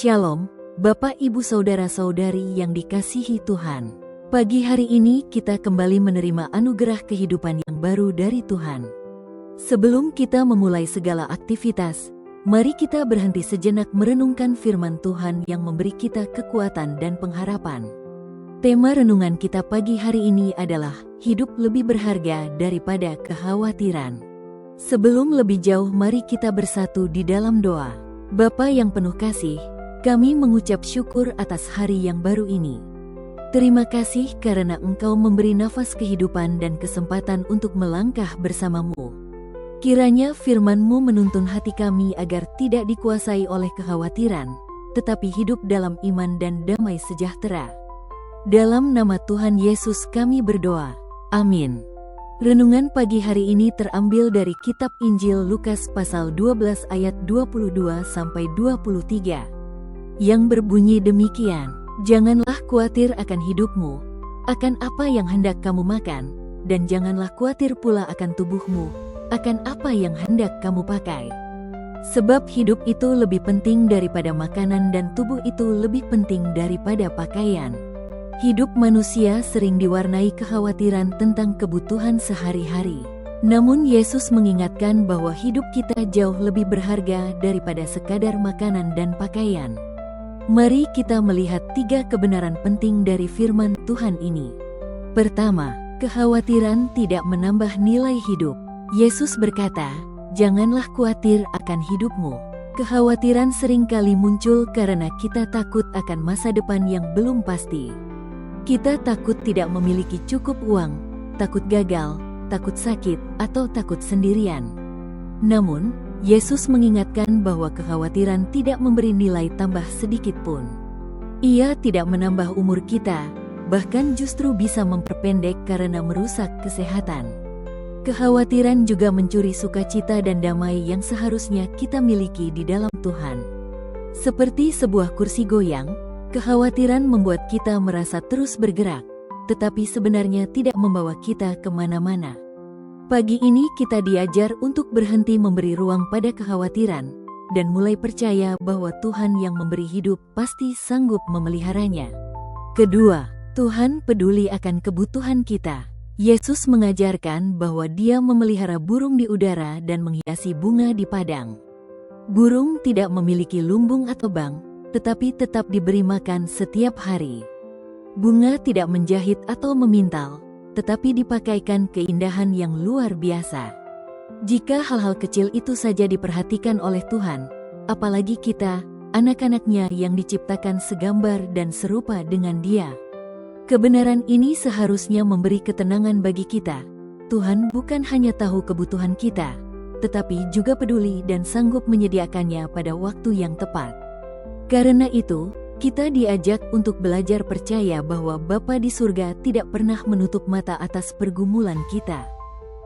Shalom, Bapak Ibu Saudara-saudari yang dikasihi Tuhan. Pagi hari ini kita kembali menerima anugerah kehidupan yang baru dari Tuhan. Sebelum kita memulai segala aktivitas, mari kita berhenti sejenak merenungkan firman Tuhan yang memberi kita kekuatan dan pengharapan. Tema renungan kita pagi hari ini adalah hidup lebih berharga daripada kekhawatiran. Sebelum lebih jauh, mari kita bersatu di dalam doa. Bapa yang penuh kasih, kami mengucap syukur atas hari yang baru ini. Terima kasih karena Engkau memberi nafas kehidupan dan kesempatan untuk melangkah bersama-Mu. Kiranya firman-Mu menuntun hati kami agar tidak dikuasai oleh kekhawatiran, tetapi hidup dalam iman dan damai sejahtera. Dalam nama Tuhan Yesus kami berdoa. Amin. Renungan pagi hari ini terambil dari kitab Injil Lukas pasal 12 ayat 22-23, yang berbunyi demikian, "Janganlah khawatir akan hidupmu, akan apa yang hendak kamu makan, dan janganlah khawatir pula akan tubuhmu, akan apa yang hendak kamu pakai. Sebab hidup itu lebih penting daripada makanan dan tubuh itu lebih penting daripada pakaian." Hidup manusia sering diwarnai kekhawatiran tentang kebutuhan sehari-hari. Namun Yesus mengingatkan bahwa hidup kita jauh lebih berharga daripada sekadar makanan dan pakaian. Mari kita melihat 3 kebenaran penting dari firman Tuhan ini. Pertama, kekhawatiran tidak menambah nilai hidup. Yesus berkata, "Janganlah khawatir akan hidupmu." Kekhawatiran seringkali muncul karena kita takut akan masa depan yang belum pasti. Kita takut tidak memiliki cukup uang, takut gagal, takut sakit, atau takut sendirian. Namun, Yesus mengingatkan bahwa kekhawatiran tidak memberi nilai tambah sedikit pun. Ia tidak menambah umur kita, bahkan justru bisa memperpendek karena merusak kesehatan. Kekhawatiran juga mencuri sukacita dan damai yang seharusnya kita miliki di dalam Tuhan. Seperti sebuah kursi goyang, kekhawatiran membuat kita merasa terus bergerak, tetapi sebenarnya tidak membawa kita kemana-mana. Pagi ini kita diajar untuk berhenti memberi ruang pada kekhawatiran, dan mulai percaya bahwa Tuhan yang memberi hidup pasti sanggup memeliharanya. Kedua, Tuhan peduli akan kebutuhan kita. Yesus mengajarkan bahwa Dia memelihara burung di udara dan menghiasi bunga di padang. Burung tidak memiliki lumbung atau bank, tetapi tetap diberi makan setiap hari. Bunga tidak menjahit atau memintal, tetapi dipakaikan keindahan yang luar biasa. Jika hal-hal kecil itu saja diperhatikan oleh Tuhan, apalagi kita, anak-anaknya yang diciptakan segambar dan serupa dengan Dia. Kebenaran ini seharusnya memberi ketenangan bagi kita. Tuhan bukan hanya tahu kebutuhan kita, tetapi juga peduli dan sanggup menyediakannya pada waktu yang tepat. Karena itu, kita diajak untuk belajar percaya bahwa Bapa di surga tidak pernah menutup mata atas pergumulan kita.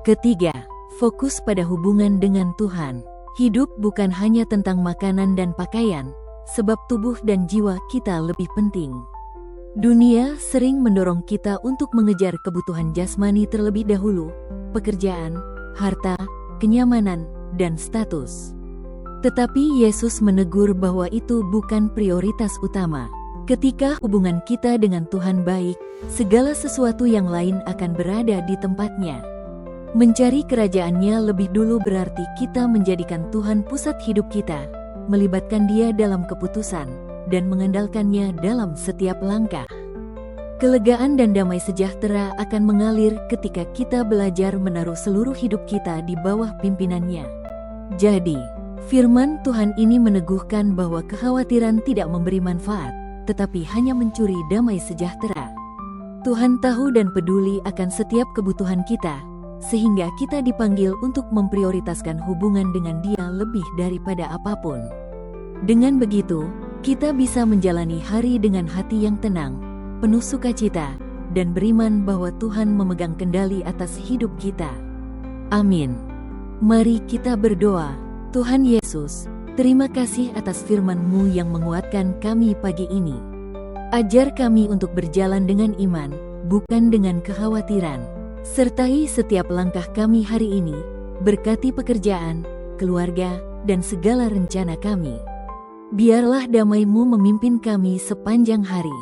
Ketiga, fokus pada hubungan dengan Tuhan. Hidup bukan hanya tentang makanan dan pakaian, sebab tubuh dan jiwa kita lebih penting. Dunia sering mendorong kita untuk mengejar kebutuhan jasmani terlebih dahulu, pekerjaan, harta, kenyamanan, dan status. Tetapi Yesus menegur bahwa itu bukan prioritas utama. Ketika hubungan kita dengan Tuhan baik, segala sesuatu yang lain akan berada di tempatnya. Mencari kerajaan-Nya lebih dulu berarti kita menjadikan Tuhan pusat hidup kita, melibatkan Dia dalam keputusan, dan mengandalkannya dalam setiap langkah. Kelegaan dan damai sejahtera akan mengalir ketika kita belajar menaruh seluruh hidup kita di bawah pimpinan-Nya. Jadi, firman Tuhan ini meneguhkan bahwa kekhawatiran tidak memberi manfaat, tetapi hanya mencuri damai sejahtera. Tuhan tahu dan peduli akan setiap kebutuhan kita, sehingga kita dipanggil untuk memprioritaskan hubungan dengan Dia lebih daripada apapun. Dengan begitu, kita bisa menjalani hari dengan hati yang tenang, penuh sukacita, dan beriman bahwa Tuhan memegang kendali atas hidup kita. Amin. Mari kita berdoa. Tuhan Yesus, terima kasih atas firman-Mu yang menguatkan kami pagi ini. Ajar kami untuk berjalan dengan iman, bukan dengan kekhawatiran. Sertai setiap langkah kami hari ini, berkati pekerjaan, keluarga, dan segala rencana kami. Biarlah damai-Mu memimpin kami sepanjang hari.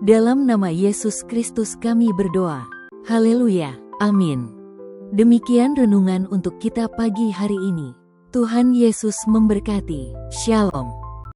Dalam nama Yesus Kristus kami berdoa. Haleluya. Amin. Demikian renungan untuk kita pagi hari ini. Tuhan Yesus memberkati. Shalom.